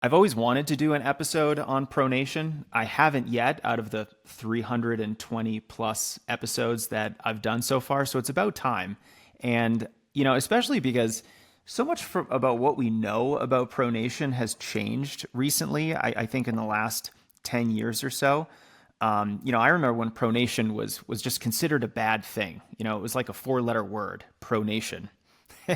I've always wanted to do an episode on pronation. I haven't yet out of the 320 plus episodes that I've done so far. So it's about time. And, especially because so much about what we know about pronation has changed recently. I think in the last 10 years or so. I remember when pronation was just considered a bad thing. It was like a four-letter word, pronation.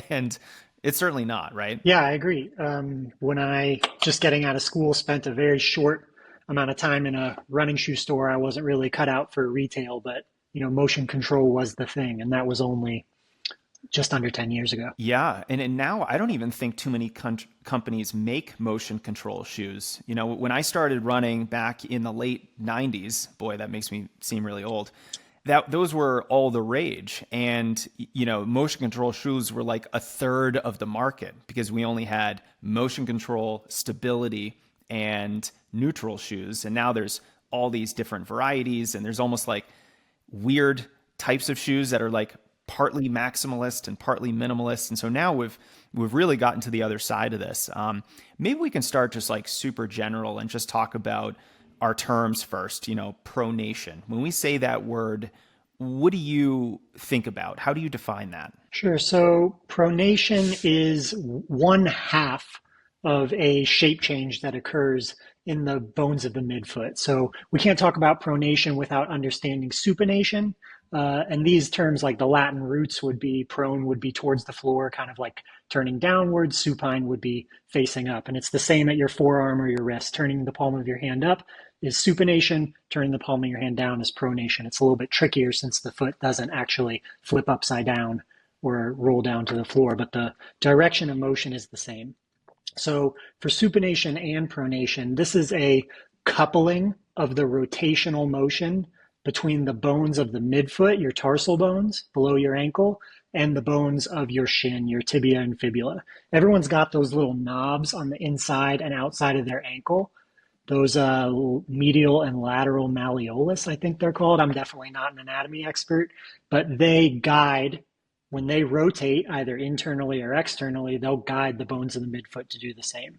And it's certainly not, right? Yeah, I agree. When I just getting out of school, spent a very short amount of time in a running shoe store. I wasn't really cut out for retail, but motion control was the thing, and that was only just under 10 years ago. Yeah, and now I don't even think too many companies make motion control shoes. When I started running back in the late 90s, boy, that makes me seem really old. That those were all the rage, and motion control shoes were like a third of the market because we only had motion control, stability, and neutral shoes, and now there's all these different varieties, and there's almost like weird types of shoes that are like partly maximalist and partly minimalist. And so now we've really gotten to the other side of this. Maybe we can start just like super general and just talk about our terms first. Pronation. When we say that word, what do you think about? How do you define that? Sure. So pronation is one half of a shape change that occurs in the bones of the midfoot. So we can't talk about pronation without understanding supination. And these terms, like the Latin roots, would be prone would be towards the floor, kind of like turning downwards. Supine would be facing up. And it's the same at your forearm or your wrist. Turning the palm of your hand up is supination. Turning the palm of your hand down is pronation. It's a little bit trickier since the foot doesn't actually flip upside down or roll down to the floor, but the direction of motion is the same. So for supination and pronation, this is a coupling of the rotational motion between the bones of the midfoot, your tarsal bones below your ankle, and the bones of your shin, your tibia and fibula. Everyone's got those little knobs on the inside and outside of their ankle. Those medial and lateral malleolus, I think they're called. I'm definitely not an anatomy expert, but they guide, when they rotate either internally or externally, they'll guide the bones of the midfoot to do the same.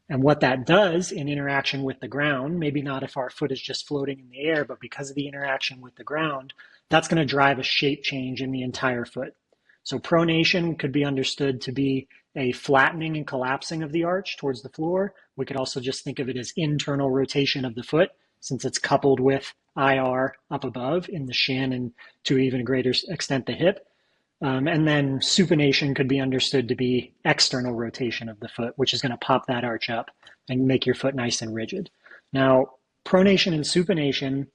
And what that does in interaction with the ground, maybe not if our foot is just floating in the air, but because of the interaction with the ground, that's going to drive a shape change in the entire foot. So pronation could be understood to be a flattening and collapsing of the arch towards the floor. We could also just think of it as internal rotation of the foot, since it's coupled with IR up above in the shin and to even a greater extent the hip. And then supination could be understood to be external rotation of the foot, which is going to pop that arch up and make your foot nice and rigid. Now, pronation and supination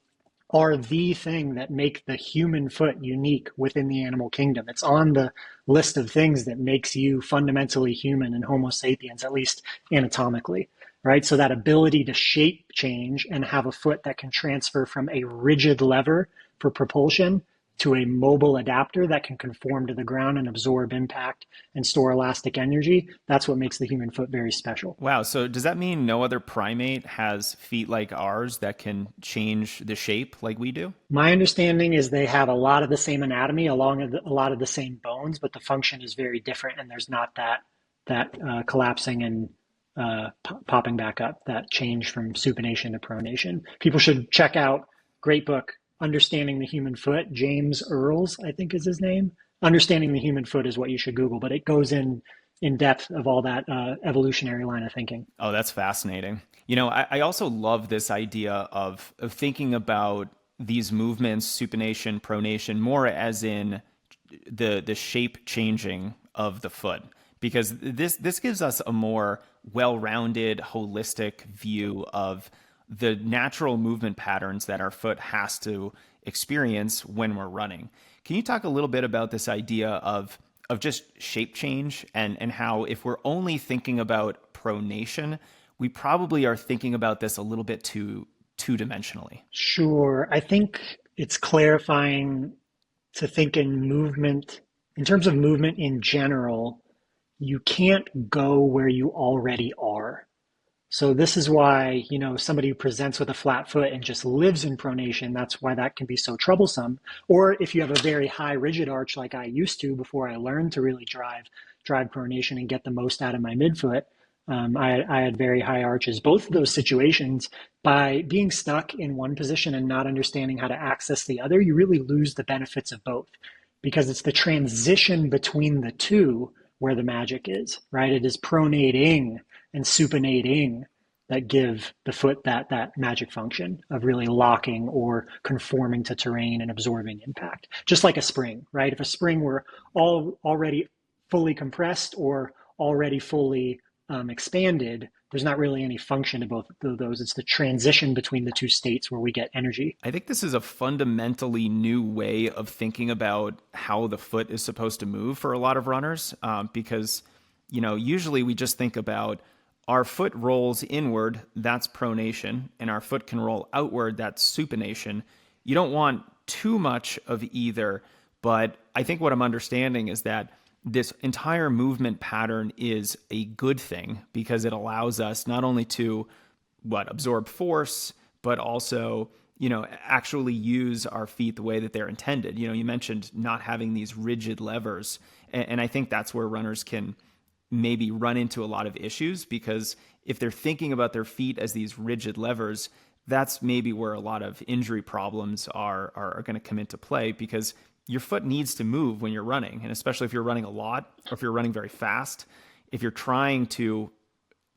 are the thing that make the human foot unique within the animal kingdom. It's on the list of things that makes you fundamentally human and Homo sapiens, at least anatomically, right? So that ability to shape change and have a foot that can transfer from a rigid lever for propulsion to a mobile adapter that can conform to the ground and absorb impact and store elastic energy. That's what makes the human foot very special. Wow. So does that mean no other primate has feet like ours that can change the shape like we do? My understanding is they have a lot of the same anatomy along with a lot of the same bones, but the function is very different, and there's not that collapsing and popping back up, that change from supination to pronation. People should check out, great book, Understanding the Human Foot. James Earls, I think is his name. Understanding the Human Foot is what you should Google, but it goes in depth of all that evolutionary line of thinking. Oh, that's fascinating. I also love this idea of thinking about these movements, supination, pronation, more as in the shape changing of the foot, because this gives us a more well-rounded, holistic view of the natural movement patterns that our foot has to experience when we're running. Can you talk a little bit about this idea of just shape change and how, if we're only thinking about pronation, we probably are thinking about this a little bit too two-dimensionally? Sure. I think it's clarifying to think in movement, in terms of movement in general, you can't go where you already are. So this is why, somebody who presents with a flat foot and just lives in pronation, that's why that can be so troublesome. Or if you have a very high rigid arch like I used to before I learned to really drive pronation and get the most out of my midfoot, I had very high arches. Both of those situations, by being stuck in one position and not understanding how to access the other, you really lose the benefits of both because it's the transition between the two where the magic is, right? It is pronating and supinating that give the foot that magic function of really locking or conforming to terrain and absorbing impact. Just like a spring, right? If a spring were already fully compressed or already fully expanded, there's not really any function to both of those. It's the transition between the two states where we get energy. I think this is a fundamentally new way of thinking about how the foot is supposed to move for a lot of runners, because usually we just think about our foot rolls inward, that's pronation, and our foot can roll outward, that's supination. You don't want too much of either, but I think what I'm understanding is that this entire movement pattern is a good thing because it allows us not only to absorb force, but also actually use our feet the way that they're intended. You mentioned not having these rigid levers, and I think that's where runners can maybe run into a lot of issues, because if they're thinking about their feet as these rigid levers, that's maybe where a lot of injury problems are going to come into play, because your foot needs to move when you're running, and especially if you're running a lot or if you're running very fast. If you're trying to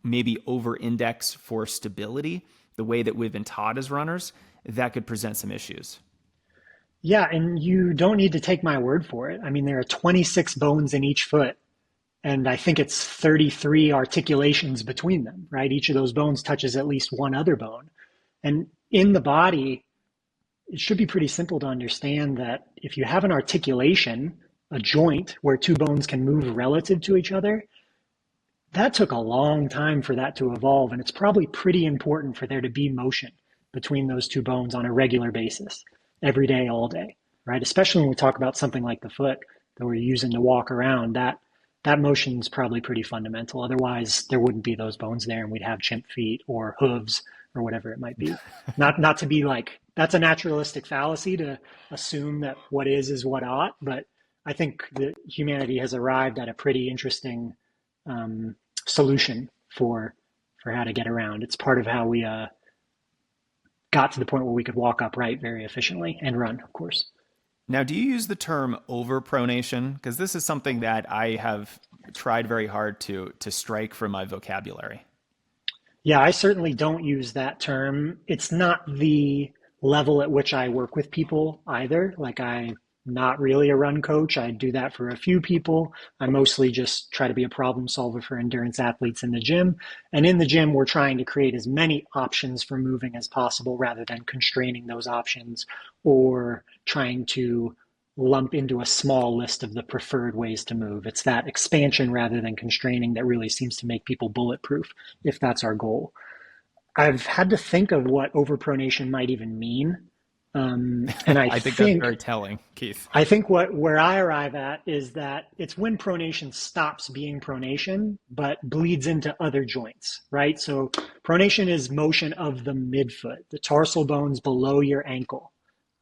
maybe over-index for stability, the way that we've been taught as runners, that could present some issues. Yeah, and you don't need to take my word for it. I mean, there are 26 bones in each foot, and I think it's 33 articulations between them, right? Each of those bones touches at least one other bone. And in the body, it should be pretty simple to understand that if you have an articulation, a joint where two bones can move relative to each other, that took a long time for that to evolve. And it's probably pretty important for there to be motion between those two bones on a regular basis, every day, all day, right? Especially when we talk about something like the foot that we're using to walk around, that motion is probably pretty fundamental. Otherwise, there wouldn't be those bones there and we'd have chimp feet or hooves or whatever it might be. Not to be like, that's a naturalistic fallacy to assume that what is what ought, but I think that humanity has arrived at a pretty interesting solution for how to get around. It's part of how we got to the point where we could walk upright very efficiently and run, of course. Now, do you use the term overpronation? Because this is something that I have tried very hard to strike from my vocabulary. Yeah, I certainly don't use that term. It's not the level at which I work with people either. Like, I'm not really a run coach. I do that for a few people. I mostly just try to be a problem solver for endurance athletes in the gym. And in the gym, we're trying to create as many options for moving as possible rather than constraining those options or trying to lump into a small list of the preferred ways to move. It's that expansion rather than constraining that really seems to make people bulletproof, if that's our goal. I've had to think of what overpronation might even mean. And I I think that's very telling, Keith. I think where I arrive at is that it's when pronation stops being pronation, but bleeds into other joints, right? So pronation is motion of the midfoot, the tarsal bones below your ankle,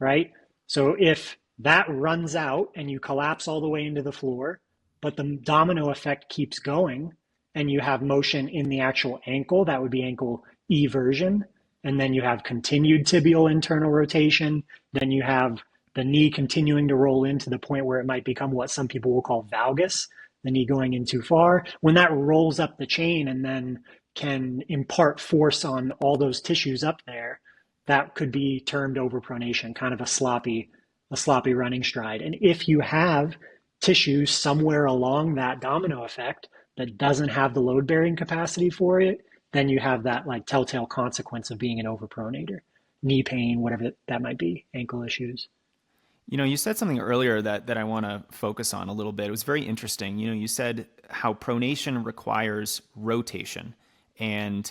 right? So if that runs out and you collapse all the way into the floor, but the domino effect keeps going and you have motion in the actual ankle, that would be ankle eversion. And then you have continued tibial internal rotation. Then you have the knee continuing to roll in to the point where it might become what some people will call valgus, the knee going in too far. When that rolls up the chain and then can impart force on all those tissues up there, that could be termed overpronation, kind of a sloppy running stride. And if you have tissue somewhere along that domino effect that doesn't have the load bearing capacity for it, then you have that like telltale consequence of being an overpronator, knee pain, whatever that might be, ankle issues. You said something earlier that I want to focus on a little bit. It was very interesting. You said how pronation requires rotation, and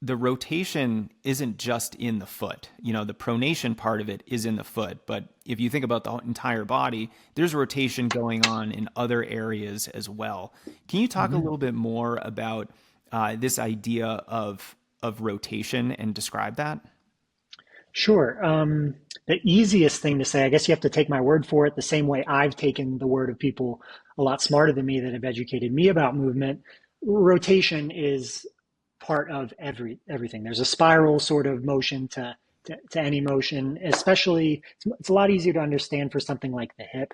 the rotation isn't just in the foot. The pronation part of it is in the foot, but if you think about the entire body, there's rotation going on in other areas as well. Can you talk a little bit more about this idea of rotation and describe that? Sure. The easiest thing to say, I guess you have to take my word for it, the same way I've taken the word of people a lot smarter than me that have educated me about movement. rotation is part of everything. There's a spiral sort of motion to any motion, especially it's a lot easier to understand for something like the hip,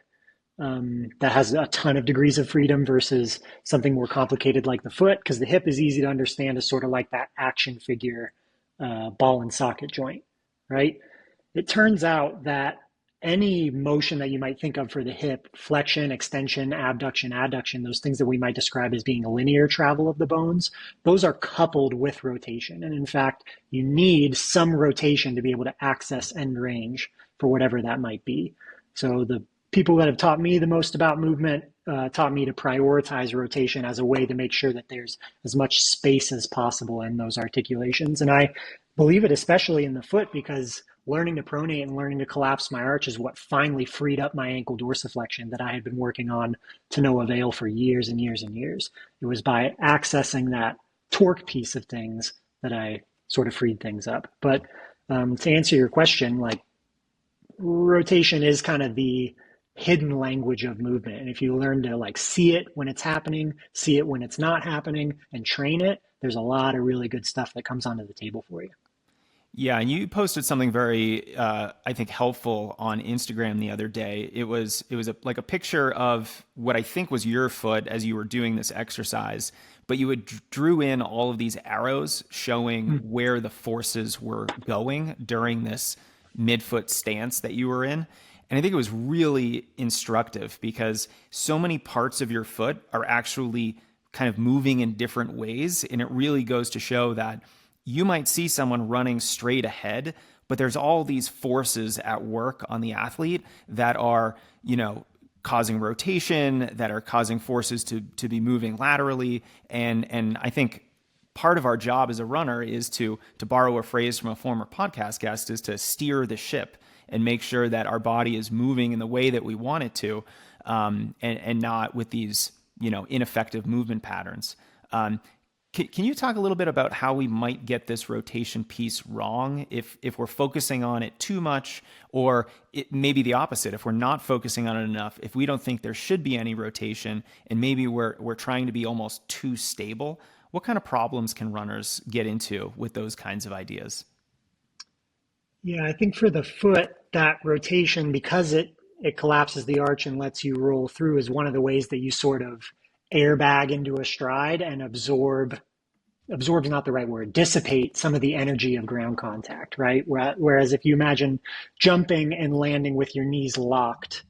that has a ton of degrees of freedom versus something more complicated like the foot, because the hip is easy to understand as sort of like that action figure ball and socket joint, right? It turns out that any motion that you might think of for the hip, flexion, extension, abduction, adduction, those things that we might describe as being a linear travel of the bones, those are coupled with rotation. And in fact, you need some rotation to be able to access end range for whatever that might be. So the people that have taught me the most about movement taught me to prioritize rotation as a way to make sure that there's as much space as possible in those articulations. And I believe it especially in the foot, because learning to pronate and learning to collapse my arch is what finally freed up my ankle dorsiflexion that I had been working on to no avail for years and years and years. It was by accessing that torque piece of things that I sort of freed things up. But to answer your question, like, rotation is kind of the hidden language of movement. And if you learn to like see it when it's happening, see it when it's not happening, and train it, there's a lot of really good stuff that comes onto the table for you. Yeah, and you posted something very, I think, helpful on Instagram the other day. Like a picture of what I think was your foot as you were doing this exercise, but you had drew in all of these arrows showing where the forces were going during this midfoot stance that you were in. And I think it was really instructive because so many parts of your foot are actually kind of moving in different ways, and it really goes to show that you might see someone running straight ahead, but there's all these forces at work on the athlete that are, causing rotation, that are causing forces to be moving laterally. And I think part of our job as a runner is to borrow a phrase from a former podcast guest, is to steer the ship and make sure that our body is moving in the way that we want it to, and not with these, ineffective movement patterns. Can you talk a little bit about how we might get this rotation piece wrong if we're focusing on it too much, or it may be the opposite, if we're not focusing on it enough, if we don't think there should be any rotation and maybe we're trying to be almost too stable? What kind of problems can runners get into with those kinds of ideas? Yeah, I think for the foot, that rotation, because it collapses the arch and lets you roll through, is one of the ways that you sort of airbag into a stride and absorb's not the right word, dissipate some of the energy of ground contact, right? Whereas if you imagine jumping and landing with your knees locked,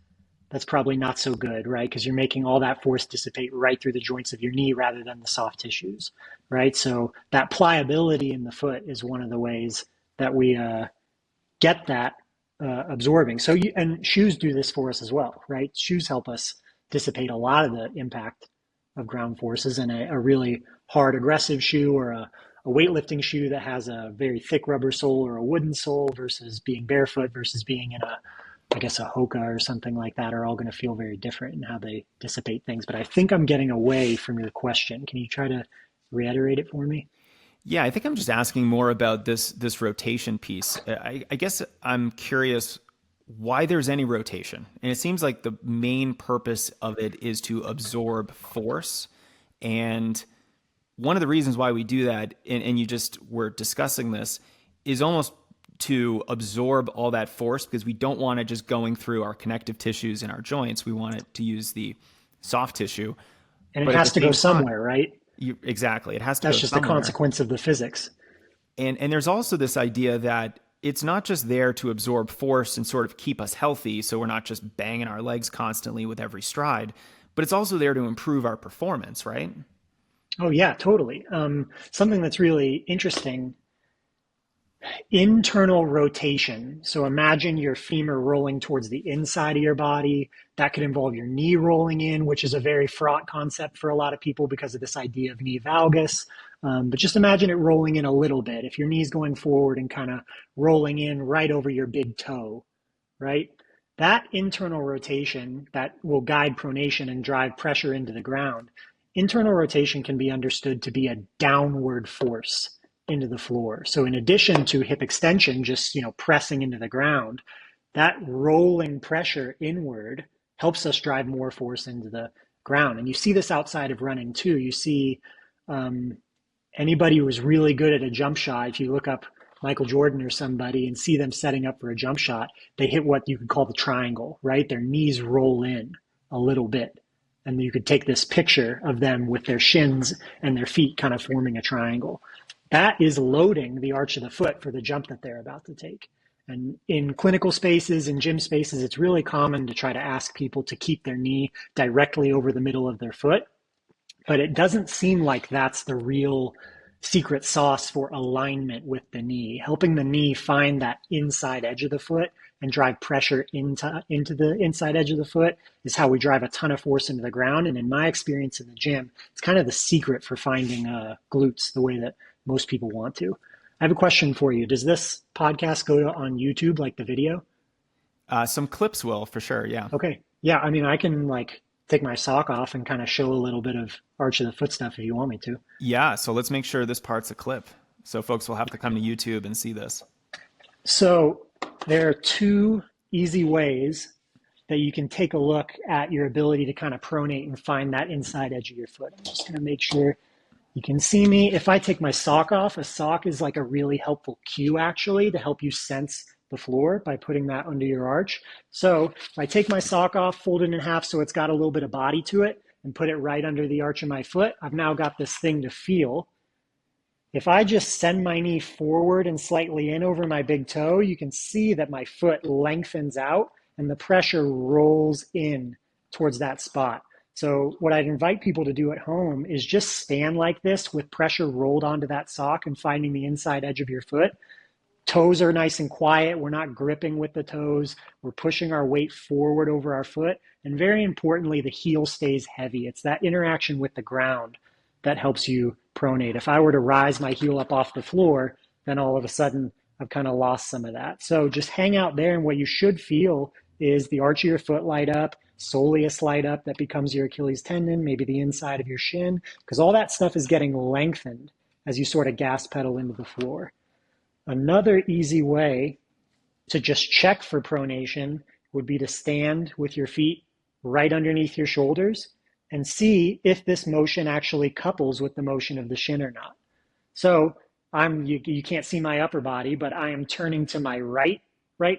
that's probably not so good, right? Because you're making all that force dissipate right through the joints of your knee rather than the soft tissues, right? So that pliability in the foot is one of the ways that we get that absorbing. And shoes do this for us as well, right? Shoes help us dissipate a lot of the impact of ground forces, and a really hard aggressive shoe or a weightlifting shoe that has a very thick rubber sole or a wooden sole versus being barefoot versus being in I guess a Hoka or something like that, are all going to feel very different in how they dissipate things. But I think I'm getting away from your question. Can you try to reiterate it for me? Yeah, I think I'm just asking more about this rotation piece. I guess I'm curious why there's any rotation. And it seems like the main purpose of it is to absorb force. And one of the reasons why we do that, and you just were discussing this, is almost to absorb all that force, because we don't want it just going through our connective tissues and our joints. We want it to use the soft tissue. And it But at the has to go same time, somewhere, right? exactly, it has to That's go just a somewhere. consequence of the physics. And there's also this idea that it's not just there to absorb force and sort of keep us healthy, so we're not just banging our legs constantly with every stride, but it's also there to improve our performance, right? Oh, yeah, totally. Something that's really interesting, internal rotation. So imagine your femur rolling towards the inside of your body. That could involve your knee rolling in, which is a very fraught concept for a lot of people because of this idea of knee valgus. But just imagine it rolling in a little bit. If your knee's going forward and kind of rolling in right over your big toe, right? That internal rotation that will guide pronation and drive pressure into the ground, internal rotation can be understood to be a downward force into the floor. So in addition to hip extension, just pressing into the ground, that rolling pressure inward helps us drive more force into the ground. And you see this outside of running too. You see Um, Anybody who was really good at a jump shot, if you look up Michael Jordan or somebody and see them setting up for a jump shot, they hit what you could call the triangle, right? Their knees roll in a little bit. And you could take this picture of them with their shins and their feet kind of forming a triangle. That is loading the arch of the foot for the jump that they're about to take. And in clinical spaces and gym spaces, it's really common to try to ask people to keep their knee directly over the middle of their foot. But it doesn't seem like that's the real secret sauce for alignment with the knee. Helping the knee find that inside edge of the foot and drive pressure into the inside edge of the foot is how we drive a ton of force into the ground. And in my experience in the gym, it's kind of the secret for finding glutes the way that most people want to. I have a question for you. Does this podcast go on YouTube, like the video? Some clips will, for sure. Yeah. Okay. Yeah. I mean, I can like take my sock off and kind of show a little bit of arch of the foot stuff if you want me to. Yeah. So let's make sure this part's a clip. So folks will have to come to YouTube and see this. So there are two easy ways that you can take a look at your ability to kind of pronate and find that inside edge of your foot. I'm just going to make sure you can see me. If I take my sock off, a sock is like a really helpful cue actually to help you sense the floor by putting that under your arch. So if I take my sock off, fold it in half so it's got a little bit of body to it, and put it right under the arch of my foot, I've now got this thing to feel. If I just send my knee forward and slightly in over my big toe, you can see that my foot lengthens out and the pressure rolls in towards that spot. So what I'd invite people to do at home is just stand like this with pressure rolled onto that sock and finding the inside edge of your foot. Toes are nice and quiet. We're not gripping with the toes. We're pushing our weight forward over our foot. And very importantly, the heel stays heavy. It's that interaction with the ground that helps you pronate. If I were to rise my heel up off the floor, then all of a sudden I've kind of lost some of that. So just hang out there, and what you should feel is the arch of your foot light up, soleus light up, that becomes your Achilles tendon, maybe the inside of your shin, because all that stuff is getting lengthened as you sort of gas pedal into the floor. Another easy way to just check for pronation would be to stand with your feet right underneath your shoulders and see if this motion actually couples with the motion of the shin or not. So you can't see my upper body, but I am turning to my right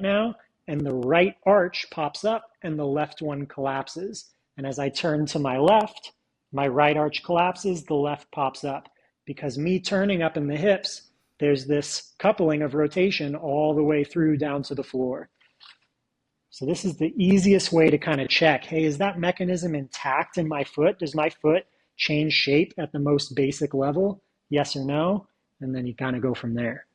now, and the right arch pops up and the left one collapses. And as I turn to my left, my right arch collapses, the left pops up. Because me turning up in the hips, there's this coupling of rotation all the way through down to the floor. So this is the easiest way to kind of check, hey, is that mechanism intact in my foot? Does my foot change shape at the most basic level? Yes or no? And then you kind of go from there.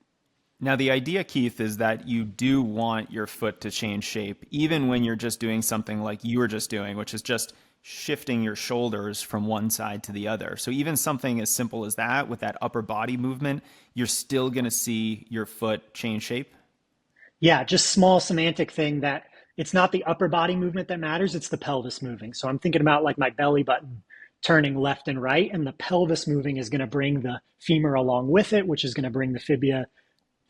Now, the idea, Keith, is that you do want your foot to change shape, even when you're just doing something like you were just doing, which is just shifting your shoulders from one side to the other. So even something as simple as that, with that upper body movement, you're still going to see your foot change shape? Yeah, just small semantic thing that it's not the upper body movement that matters, it's the pelvis moving. So I'm thinking about like my belly button turning left and right, and the pelvis moving is going to bring the femur along with it, which is going to bring the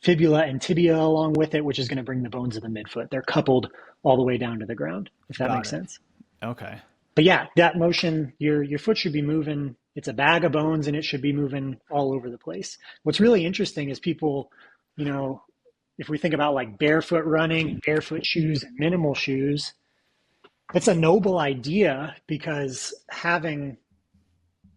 fibula and tibia along with it, which is going to bring the bones of the midfoot. They're coupled all the way down to the ground, if that makes sense. Okay. But yeah, that motion, your foot should be moving. It's a bag of bones and it should be moving all over the place. What's really interesting is people, if we think about like barefoot running, barefoot shoes, and minimal shoes, it's a noble idea because having,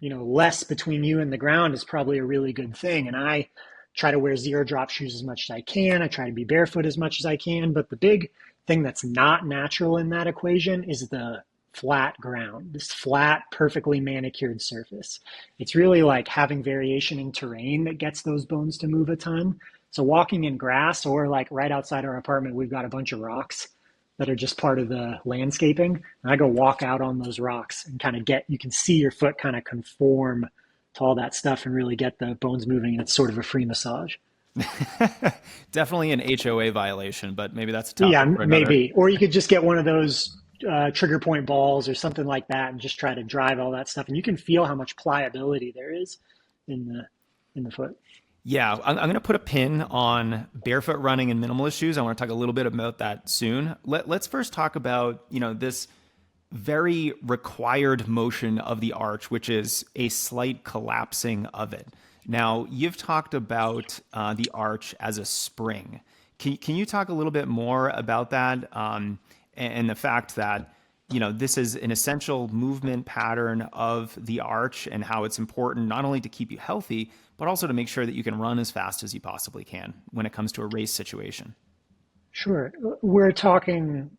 less between you and the ground is probably a really good thing. And I try to wear zero drop shoes as much as I can. I try to be barefoot as much as I can. But the big thing that's not natural in that equation is the flat ground, this flat, perfectly manicured surface. It's really like having variation in terrain that gets those bones to move a ton. So walking in grass, or like right outside our apartment, we've got a bunch of rocks that are just part of the landscaping. And I go walk out on those rocks and kind of you can see your foot kind of conform to all that stuff and really get the bones moving. And it's sort of a free massage. Definitely an HOA violation, but maybe that's a topic Yeah, for another. maybe. Or you could just get one of those trigger point balls or something like that and just try to drive all that stuff. And you can feel how much pliability there is in the foot. Yeah, I'm going to put a pin on barefoot running and minimalist shoes. I want to talk a little bit about that soon. Let's first talk about, this very required motion of the arch, which is a slight collapsing of it. Now, you've talked about the arch as a spring. Can you talk a little bit more about that and the fact that this is an essential movement pattern of the arch and how it's important not only to keep you healthy, but also to make sure that you can run as fast as you possibly can when it comes to a race situation? Sure. We're talking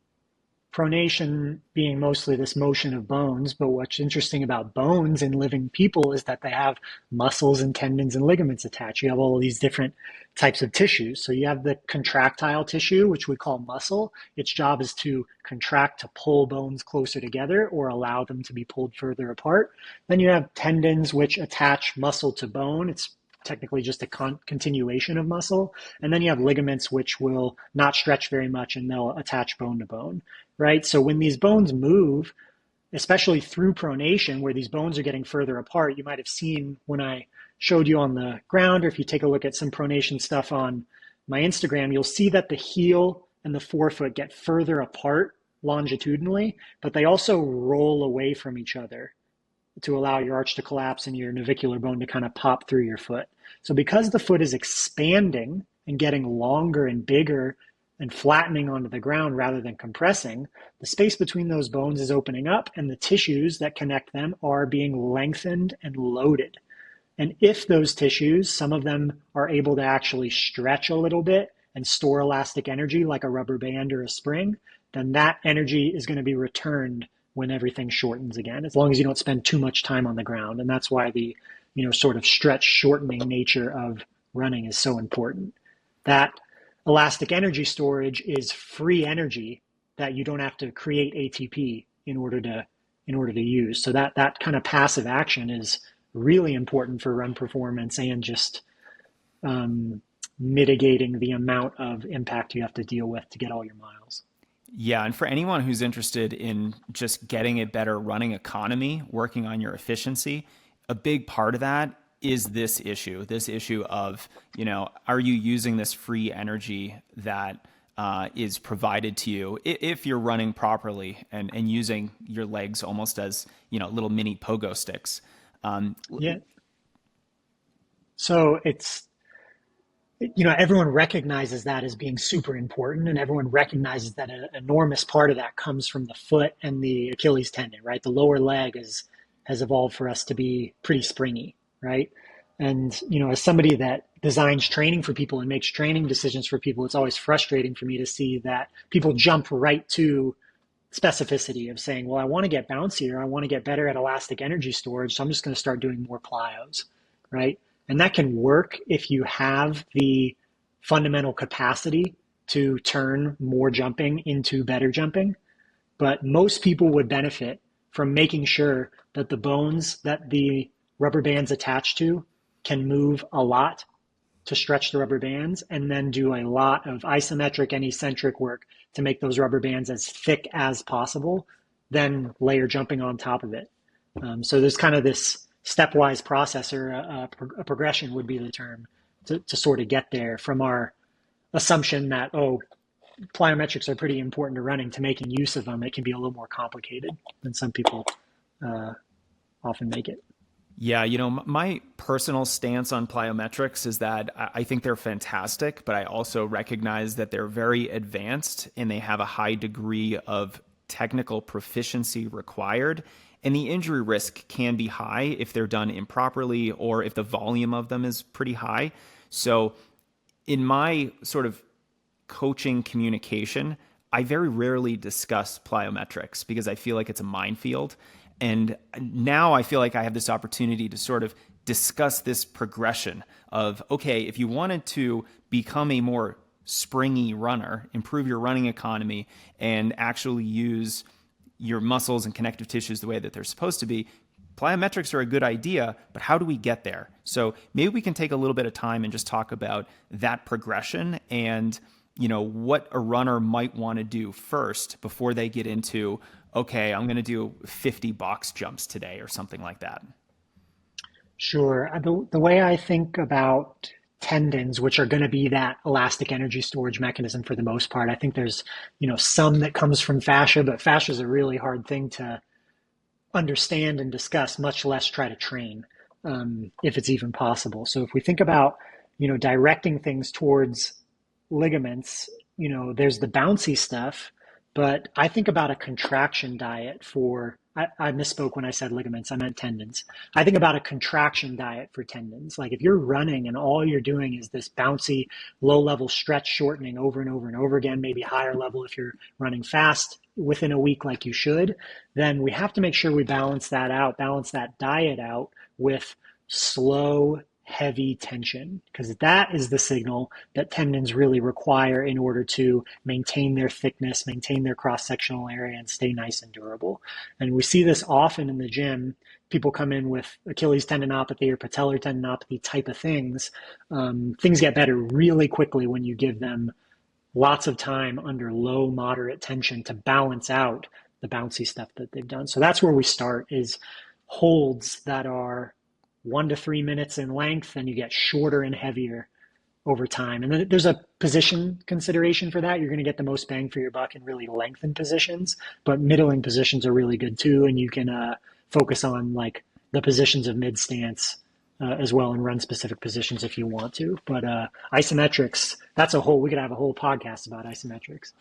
pronation being mostly this motion of bones, but what's interesting about bones in living people is that they have muscles and tendons and ligaments attached. You have all of these different types of tissues. So you have the contractile tissue, which we call muscle. Its job is to contract to pull bones closer together or allow them to be pulled further apart. Then you have tendons, which attach muscle to bone. It's technically just a continuation of muscle. And then you have ligaments, which will not stretch very much and they'll attach bone to bone, right? So when these bones move, especially through pronation, where these bones are getting further apart, you might have seen when I showed you on the ground, or if you take a look at some pronation stuff on my Instagram, you'll see that the heel and the forefoot get further apart longitudinally, but they also roll away from each other to allow your arch to collapse and your navicular bone to kind of pop through your foot. So because the foot is expanding and getting longer and bigger and flattening onto the ground rather than compressing, the space between those bones is opening up and the tissues that connect them are being lengthened and loaded. And if those tissues, some of them are able to actually stretch a little bit and store elastic energy like a rubber band or a spring, then that energy is going to be returned when everything shortens again, as long as you don't spend too much time on the ground. And that's why the, sort of stretch shortening nature of running is so important. That elastic energy storage is free energy that you don't have to create ATP in order to use. So that kind of passive action is really important for run performance and just mitigating the amount of impact you have to deal with to get all your miles. Yeah, and for anyone who's interested in just getting a better running economy, working on your efficiency, a big part of that is this issue of, are you using this free energy that is provided to you if you're running properly and using your legs almost as, little mini pogo sticks. Yeah. So everyone recognizes that as being super important, and everyone recognizes that an enormous part of that comes from the foot and the Achilles tendon, right? The lower leg has evolved for us to be pretty springy, right? And, as somebody that designs training for people and makes training decisions for people, it's always frustrating for me to see that people jump right to specificity of saying, well, I want to get bouncier, I want to get better at elastic energy storage, so I'm just going to start doing more plyos, right? And that can work if you have the fundamental capacity to turn more jumping into better jumping. But most people would benefit from making sure that the bones that the rubber bands attach to can move a lot to stretch the rubber bands, and then do a lot of isometric and eccentric work to make those rubber bands as thick as possible, then layer jumping on top of it. So there's kind of this stepwise process, or a progression would be the term, to sort of get there from our assumption that, plyometrics are pretty important to running, to making use of them. It can be a little more complicated than some people often make it. Yeah, my personal stance on plyometrics is that I think they're fantastic, but I also recognize that they're very advanced and they have a high degree of technical proficiency required. And the injury risk can be high if they're done improperly or if the volume of them is pretty high. So in my sort of coaching communication, I very rarely discuss plyometrics because I feel like it's a minefield. And now I feel like I have this opportunity to sort of discuss this progression of, okay, if you wanted to become a more springy runner, improve your running economy, and actually use your muscles and connective tissues the way that they're supposed to be, plyometrics are a good idea, but how do we get there? So maybe we can take a little bit of time and just talk about that progression and, what a runner might want to do first before they get into, okay, I'm going to do 50 box jumps today or something like that. Sure. The way I think about tendons, which are going to be that elastic energy storage mechanism for the most part. I think there's, some that comes from fascia, but fascia is a really hard thing to understand and discuss, much less try to train, if it's even possible. So if we think about, directing things towards ligaments, there's the bouncy stuff, but I think about a contraction diet for, I misspoke when I said ligaments, I meant tendons. I think about a contraction diet for tendons. Like if you're running and all you're doing is this bouncy, low level stretch shortening over and over and over again, maybe higher level if you're running fast within a week like you should, then we have to make sure we balance that diet out with slow, heavy tension, because that is the signal that tendons really require in order to maintain their thickness, maintain their cross-sectional area, and stay nice and durable. And we see this often in the gym. People come in with Achilles tendinopathy or patellar tendinopathy type of things. Things get better really quickly when you give them lots of time under low, moderate tension to balance out the bouncy stuff that they've done. So that's where we start, is holds that are 1 to 3 minutes in length, and you get shorter and heavier over time. And then there's a position consideration for that. You're going to get the most bang for your buck in really lengthened positions, but middling positions are really good too. And you can focus on like the positions of mid stance as well, and run specific positions if you want to. But isometrics, we could have a whole podcast about isometrics.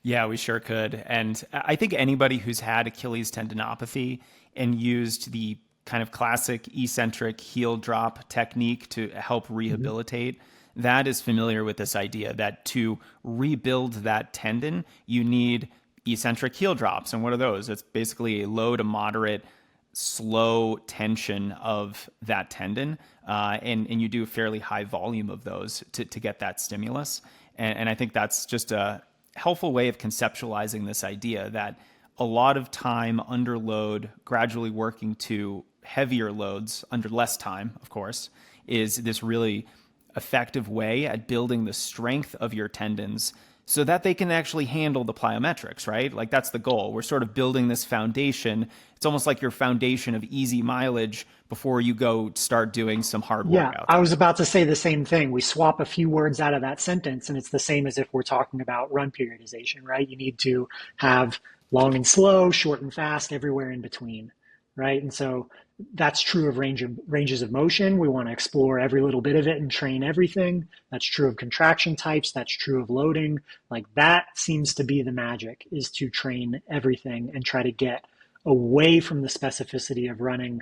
Yeah, we sure could. And I think anybody who's had Achilles tendinopathy and used the kind of classic eccentric heel drop technique to help rehabilitate, that is familiar with this idea that to rebuild that tendon, you need eccentric heel drops. And what are those? It's basically a low to moderate, slow tension of that tendon. And you do a fairly high volume of those to get that stimulus. And I think that's just a helpful way of conceptualizing this idea that a lot of time under load, gradually working to heavier loads under less time, of course, is this really effective way at building the strength of your tendons so that they can actually handle the plyometrics, right? Like that's the goal. We're sort of building this foundation. It's almost like your foundation of easy mileage before you go start doing some hard Yeah, workouts. I was about to say the same thing. We swap a few words out of that sentence, and it's the same as if we're talking about run periodization, right? You need to have long and slow, short and fast, everywhere in between, right? And so that's true of ranges of motion. We want to explore every little bit of it and train everything. That's true of contraction types. That's true of loading. Like that seems to be the magic, is to train everything and try to get away from the specificity of running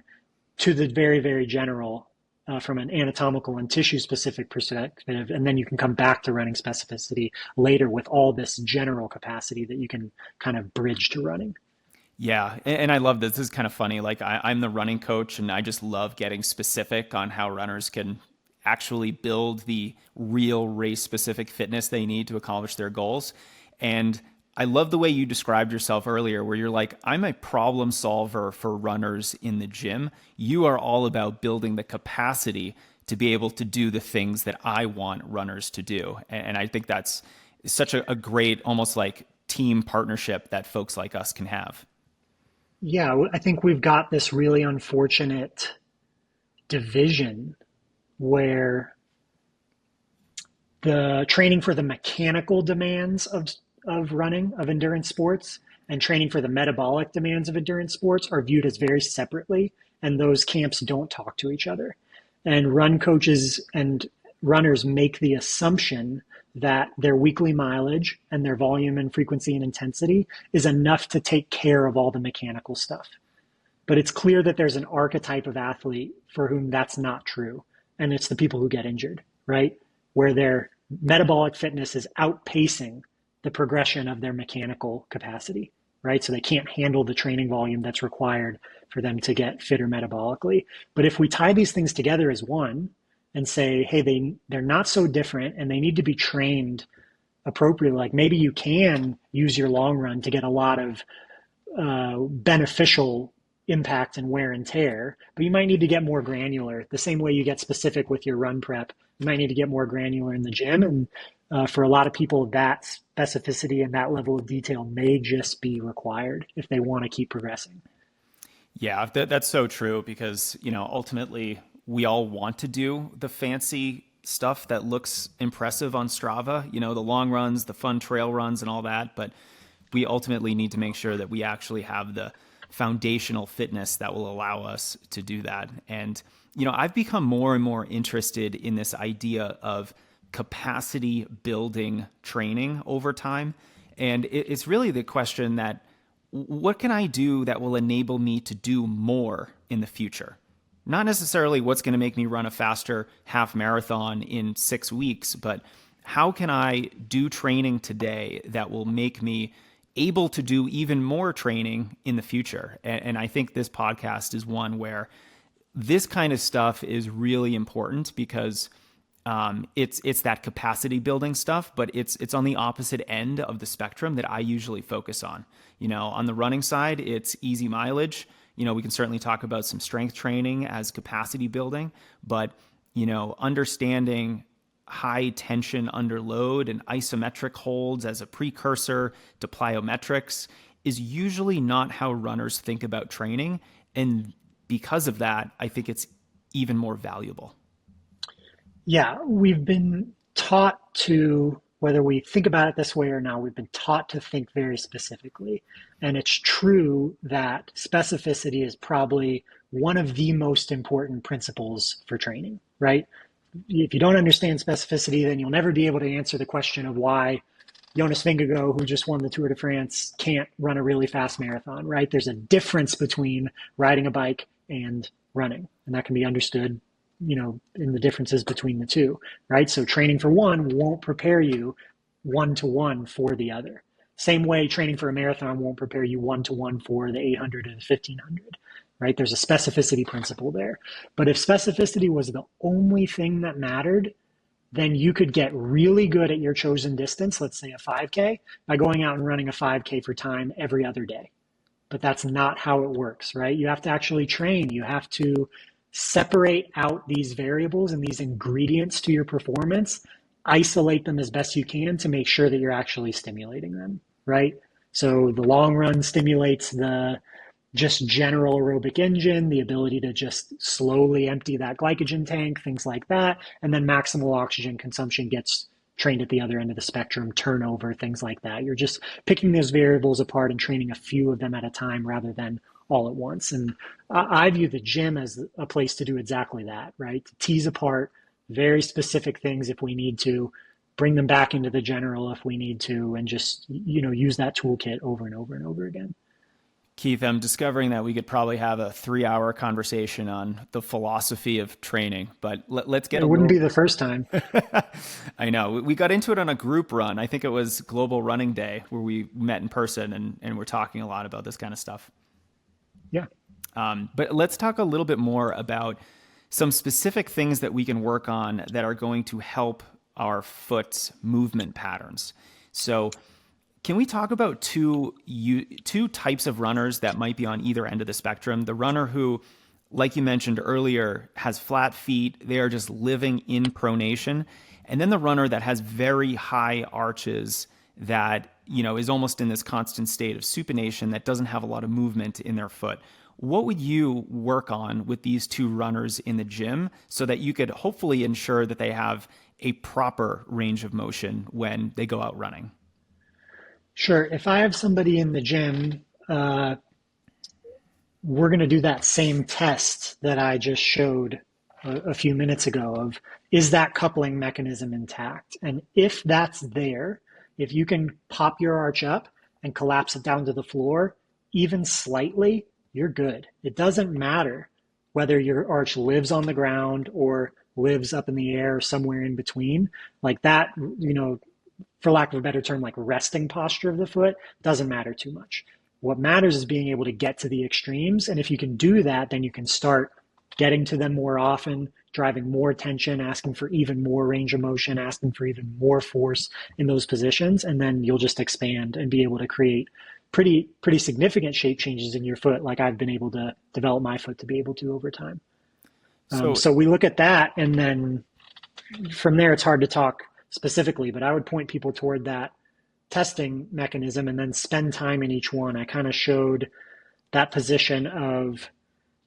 to the very, very general from an anatomical and tissue specific perspective. And then you can come back to running specificity later with all this general capacity that you can kind of bridge to running. Yeah, and I love this. This is kind of funny. Like I'm the running coach, and I just love getting specific on how runners can actually build the real race-specific fitness they need to accomplish their goals. And I love the way you described yourself earlier, where you're like, I'm a problem solver for runners in the gym. You are all about building the capacity to be able to do the things that I want runners to do. And I think that's such a great, almost like team partnership that folks like us can have. Yeah, I think we've got this really unfortunate division where the training for the mechanical demands of running, of endurance sports, and training for the metabolic demands of endurance sports are viewed as very separately, and those camps don't talk to each other. And run coaches and runners make the assumption that their weekly mileage and their volume and frequency and intensity is enough to take care of all the mechanical stuff. But it's clear that there's an archetype of athlete for whom that's not true. And it's the people who get injured, right? Where their metabolic fitness is outpacing the progression of their mechanical capacity, right? So they can't handle the training volume that's required for them to get fitter metabolically. But if we tie these things together as one and say, hey, they're not so different and they need to be trained appropriately, like maybe you can use your long run to get a lot of beneficial impact and wear and tear, but you might need to get more granular. The same way you get specific with your run prep, you might need to get more granular in the gym. And for a lot of people, that specificity and that level of detail may just be required if they want to keep progressing. Yeah, that's so true because, ultimately we all want to do the fancy stuff that looks impressive on Strava, you know, the long runs, the fun trail runs and all that, but we ultimately need to make sure that we actually have the foundational fitness that will allow us to do that. And, you know, I've become more and more interested in this idea of capacity building training over time. And it's really the question that what can I do that will enable me to do more in the future? Not necessarily what's going to make me run a faster half marathon in 6 weeks, but how can I do training today that will make me able to do even more training in the future? And I think this podcast is one where this kind of stuff is really important because it's that capacity building stuff, but it's on the opposite end of the spectrum that I usually focus on. You know, on the running side, it's easy mileage. You know, we can certainly talk about some strength training as capacity building, but, you know, understanding high tension under load and isometric holds as a precursor to plyometrics is usually not how runners think about training. And because of that, I think it's even more valuable. Yeah, we've been taught to, whether we think about it this way or not, we've been taught to think very specifically. And it's true that specificity is probably one of the most important principles for training, right? If you don't understand specificity, then you'll never be able to answer the question of why Jonas Vingegaard, who just won the Tour de France, can't run a really fast marathon, right? There's a difference between riding a bike and running, and that can be understood, you know, in the differences between the two, right? So training for one won't prepare you one-to-one for the other. Same way training for a marathon won't prepare you one-to-one for the 800 or the 1500, right? There's a specificity principle there. But if specificity was the only thing that mattered, then you could get really good at your chosen distance, let's say a 5K, by going out and running a 5K for time every other day. But that's not how it works, right? You have to actually train. You have to separate out these variables and these ingredients to your performance, isolate them as best you can to make sure that you're actually stimulating them, right? So the long run stimulates the just general aerobic engine, the ability to just slowly empty that glycogen tank, things like that. And then maximal oxygen consumption gets trained at the other end of the spectrum, turnover, things like that. You're just picking those variables apart and training a few of them at a time rather than all at once. And I view the gym as a place to do exactly that, right? To tease apart very specific things if we need to, bring them back into the general if we need to, and just, you know, use that toolkit over and over and over again. Keith, I'm discovering that we could probably have a 3-hour conversation on the philosophy of training, but let's get It wouldn't be the first time. I know. We got into it on a group run. I think it was Global Running Day where we met in person and we're talking a lot about this kind of stuff. Yeah. But let's talk a little bit more about some specific things that we can work on that are going to help our foot's movement patterns. So can we talk about two types of runners that might be on either end of the spectrum? The runner who, like you mentioned earlier, has flat feet. They are just living in pronation. And then the runner that has very high arches that, you know, is almost in this constant state of supination that doesn't have a lot of movement in their foot. What would you work on with these two runners in the gym so that you could hopefully ensure that they have a proper range of motion when they go out running? Sure. If I have somebody in the gym, we're going to do that same test that I just showed a few minutes ago of, is that coupling mechanism intact? And if that's there, if you can pop your arch up and collapse it down to the floor, even slightly, you're good. It doesn't matter whether your arch lives on the ground or lives up in the air or somewhere in between. Like that, you know, for lack of a better term, like resting posture of the foot doesn't matter too much. What matters is being able to get to the extremes. And if you can do that, then you can start getting to them more often, driving more tension, asking for even more range of motion, asking for even more force in those positions. And then you'll just expand and be able to create pretty significant shape changes in your foot, like I've been able to develop my foot to be able to over time. So we look at that, and then from there, it's hard to talk specifically, but I would point people toward that testing mechanism and then spend time in each one. I kind of showed that position of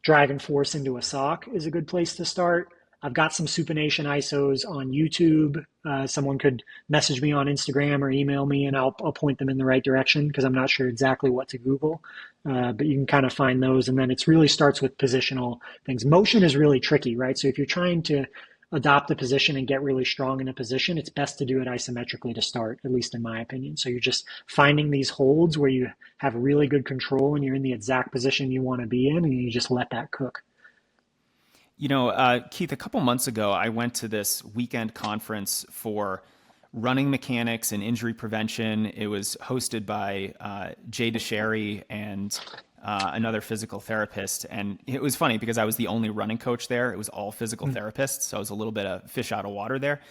driving force into a sock is a good place to start. I've got some supination ISOs on YouTube. Someone could message me on Instagram or email me, and I'll point them in the right direction because I'm not sure exactly what to Google. But you can kind of find those, and then it really starts with positional things. Motion is really tricky, right? So if you're trying to adopt a position and get really strong in a position, it's best to do it isometrically to start, at least in my opinion. So you're just finding these holds where you have really good control and you're in the exact position you want to be in, and you just let that cook. Keith, a couple months ago, I went to this weekend conference for running mechanics and injury prevention. It was hosted by Jay DeSherry and another physical therapist. And it was funny because I was the only running coach there. It was all physical therapists. So I was a little bit of fish out of water there.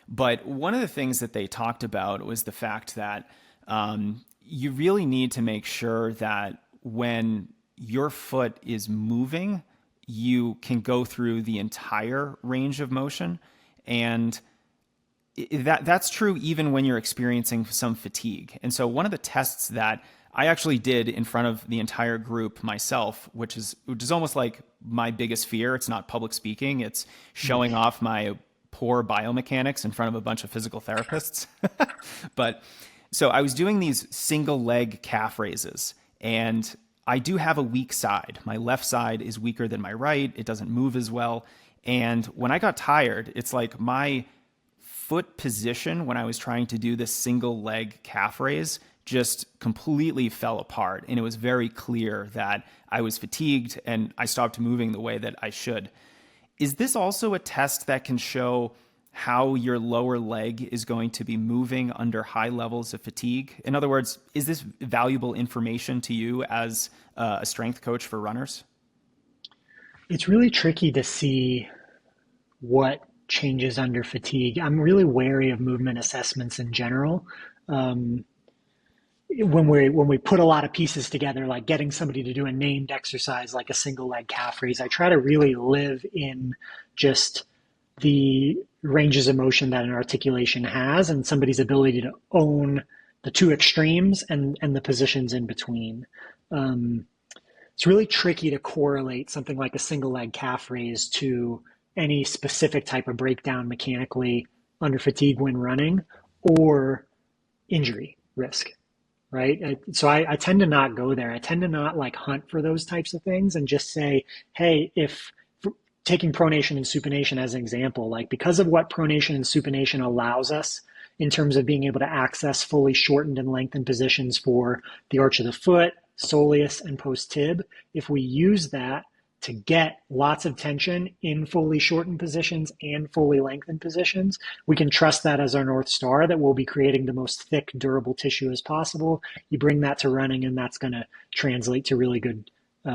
But one of the things that they talked about was the fact that you really need to make sure that when your foot is moving, you can go through the entire range of motion. And that's true even when you're experiencing some fatigue. And so one of the tests that I actually did in front of the entire group myself, which is almost like my biggest fear. It's not public speaking. It's showing off my poor biomechanics in front of a bunch of physical therapists. But so I was doing these single leg calf raises, and I do have a weak side. My left side is weaker than my right. It doesn't move as well. And when I got tired, it's like my foot position when I was trying to do this single leg calf raise just completely fell apart. And it was very clear that I was fatigued and I stopped moving the way that I should. Is this also a test that can show how your lower leg is going to be moving under high levels of fatigue? In other words, is this valuable information to you as a strength coach for runners? It's really tricky to see what changes under fatigue. I'm really wary of movement assessments in general. When we put a lot of pieces together, like getting somebody to do a named exercise like a single leg calf raise, I try to really live in just the ranges of motion that an articulation has and somebody's ability to own the two extremes and the positions in between. It's really tricky to correlate something like a single leg calf raise to any specific type of breakdown mechanically under fatigue when running or injury risk. Right. So I tend to not go there. I tend to not like hunt for those types of things and just say, hey, if taking pronation and supination as an example, like because of what pronation and supination allows us in terms of being able to access fully shortened and lengthened positions for the arch of the foot, soleus, and post tib, if we use that to get lots of tension in fully shortened positions and fully lengthened positions, we can trust that as our North Star, that we'll be creating the most thick, durable tissue as possible. You bring that to running, and that's going to translate to really good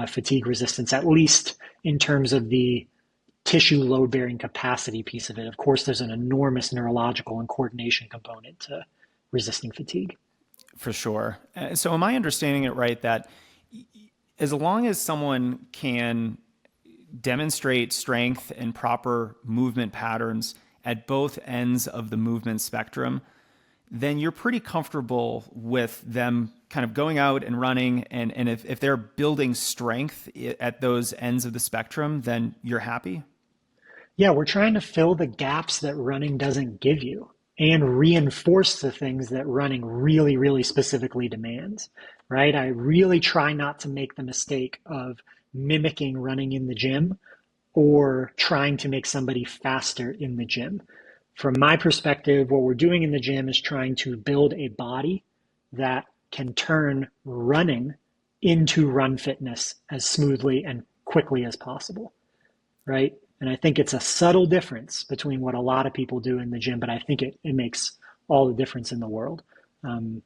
fatigue resistance, at least in terms of the tissue load-bearing capacity piece of it. Of course, there's an enormous neurological and coordination component to resisting fatigue. For sure. So am I understanding it right that as long as someone can demonstrate strength and proper movement patterns at both ends of the movement spectrum, then you're pretty comfortable with them kind of going out and running. And if they're building strength at those ends of the spectrum, then you're happy? Yeah, we're trying to fill the gaps that running doesn't give you and reinforce the things that running really, really specifically demands, right? I really try not to make the mistake of mimicking running in the gym or trying to make somebody faster in the gym. From my perspective, what we're doing in the gym is trying to build a body that can turn running into run fitness as smoothly and quickly as possible, right? And I think it's a subtle difference between what a lot of people do in the gym, but I think it makes all the difference in the world. And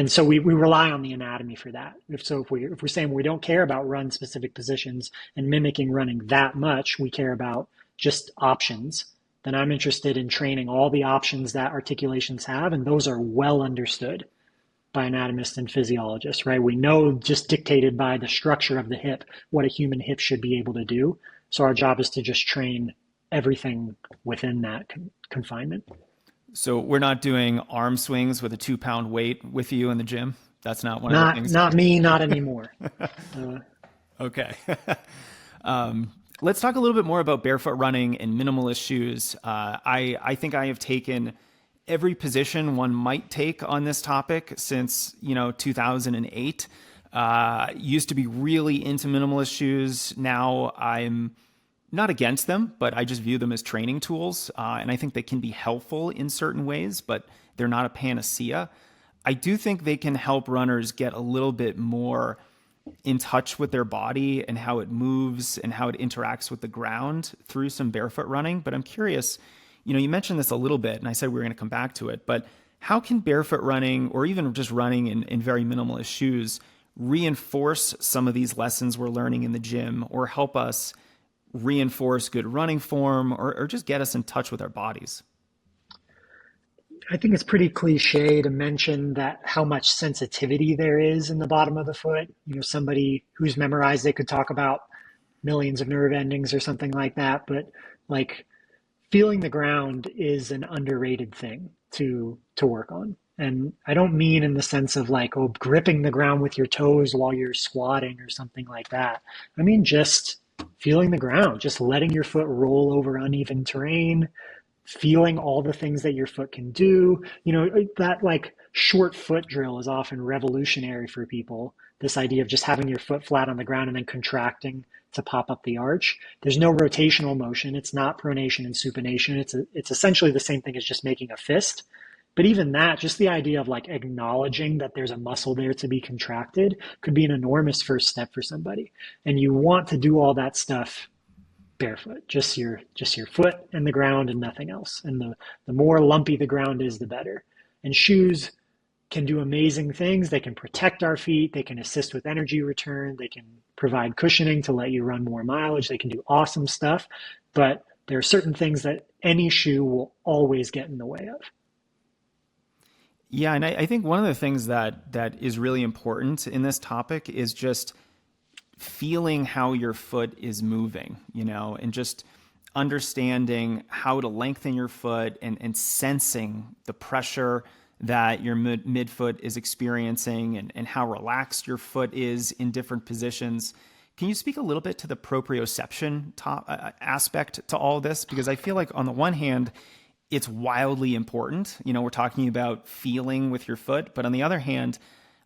so we rely on the anatomy for that. If we're saying we don't care about run specific positions and mimicking running that much, we care about just options, then I'm interested in training all the options that articulations have, and those are well understood by anatomists and physiologists, right? We know, just dictated by the structure of the hip, what a human hip should be able to do. So our job is to just train everything within that confinement. So we're not doing arm swings with a 2-pound weight with you in the gym? That's not one of the things? Not me, not anymore. Okay. Let's talk a little bit more about barefoot running and minimalist shoes. I think I have taken every position one might take on this topic since 2008. Used to be really into minimalist shoes. Now I'm not against them, but I just view them as training tools, and I think they can be helpful in certain ways, but they're not a panacea. I do think they can help runners get a little bit more in touch with their body and how it moves and how it interacts with the ground through some barefoot running. But I'm curious, you mentioned this a little bit, and I said we were going to come back to it, but how can barefoot running or even just running in very minimalist shoes reinforce some of these lessons we're learning in the gym or help us reinforce good running form or just get us in touch with our bodies? I think it's pretty cliche to mention that how much sensitivity there is in the bottom of the foot. Somebody who's memorized, they could talk about millions of nerve endings or something like that, but like feeling the ground is an underrated thing to work on. And I don't mean in the sense of like, oh, gripping the ground with your toes while you're squatting or something like that. I mean, just feeling the ground, just letting your foot roll over uneven terrain, feeling all the things that your foot can do. That like short foot drill is often revolutionary for people. This idea of just having your foot flat on the ground and then contracting to pop up the arch. There's no rotational motion. It's not pronation and supination. It's essentially the same thing as just making a fist. But even that, just the idea of like acknowledging that there's a muscle there to be contracted could be an enormous first step for somebody. And you want to do all that stuff barefoot, just your foot and the ground and nothing else. And the more lumpy the ground is, the better. And shoes can do amazing things. They can protect our feet. They can assist with energy return. They can provide cushioning to let you run more mileage. They can do awesome stuff. But there are certain things that any shoe will always get in the way of. Yeah, and I think one of the things that is really important in this topic is just feeling how your foot is moving, and just understanding how to lengthen your foot and sensing the pressure that your midfoot is experiencing and how relaxed your foot is in different positions. Can you speak a little bit to the proprioception aspect to all this? Because I feel like on the one hand, it's wildly important. We're talking about feeling with your foot, but on the other hand,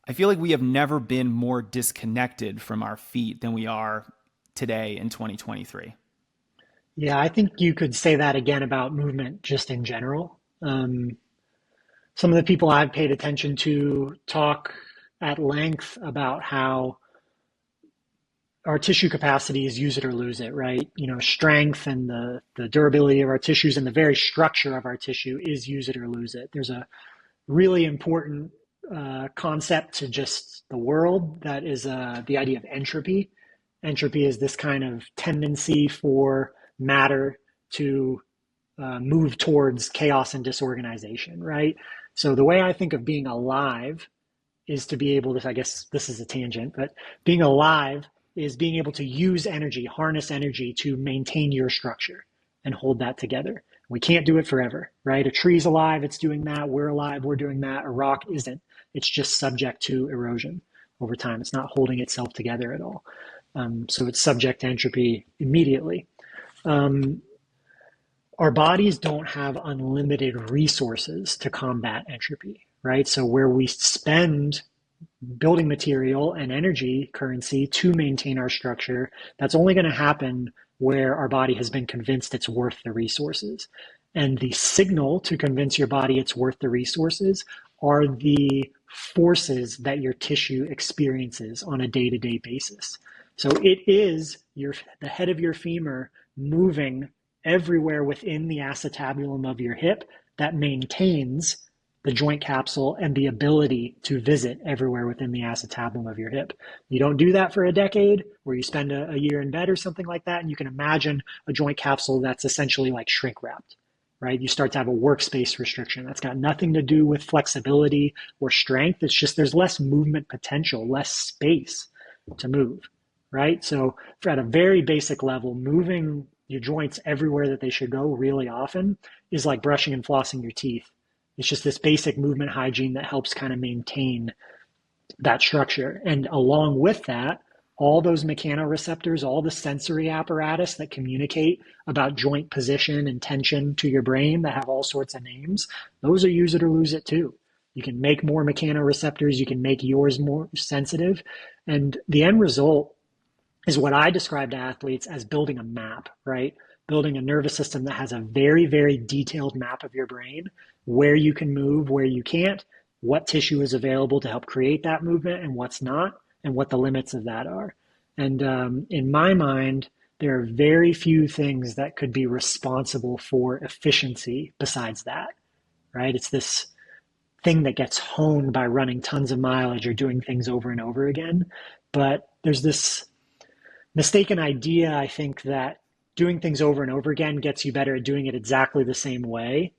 I feel like we have never been more disconnected from our feet than we are today in 2023. Yeah, I think you could say that again about movement just in general. Some of the people I've paid attention to talk at length about how our tissue capacity is use it or lose it, right? Strength and the durability of our tissues and the very structure of our tissue is use it or lose it. There's a really important concept to just the world that is the idea of entropy. Entropy is this kind of tendency for matter to move towards chaos and disorganization, right? So the way I think of being alive is to be able to, I guess this is a tangent, but being alive is being able to use energy, harness energy to maintain your structure and hold that together. We can't do it forever, right? A tree's alive, it's doing that. We're alive, we're doing that. A rock isn't. It's just subject to erosion over time. It's not holding itself together at all. So it's subject to entropy immediately. Our bodies don't have unlimited resources to combat entropy, right? So where we spend building material and energy currency to maintain our structure, that's only going to happen where our body has been convinced it's worth the resources. And the signal to convince your body it's worth the resources are the forces that your tissue experiences on a day-to-day basis. So it is the head of your femur moving everywhere within the acetabulum of your hip that maintains the joint capsule and the ability to visit everywhere within the acetabulum of your hip. You don't do that for a decade, or you spend a year in bed or something like that, and you can imagine a joint capsule that's essentially like shrink wrapped, right? You start to have a workspace restriction. That's got nothing to do with flexibility or strength. It's just there's less movement potential, less space to move, right? So at a very basic level, moving your joints everywhere that they should go really often is like brushing and flossing your teeth. It's just this basic movement hygiene that helps kind of maintain that structure. And along with that, all those mechanoreceptors, all the sensory apparatus that communicate about joint position and tension to your brain that have all sorts of names, those are use it or lose it too. You can make more mechanoreceptors, you can make yours more sensitive. And the end result is what I describe to athletes as building a map, right? Building a nervous system that has a very, very detailed map of your brain, where you can move, where you can't, what tissue is available to help create that movement and what's not, and what the limits of that are. And in my mind, there are very few things that could be responsible for efficiency besides that, right? It's this thing that gets honed by running tons of mileage or doing things over and over again. But there's this mistaken idea, I think, that doing things over and over again gets you better at doing it exactly the same way.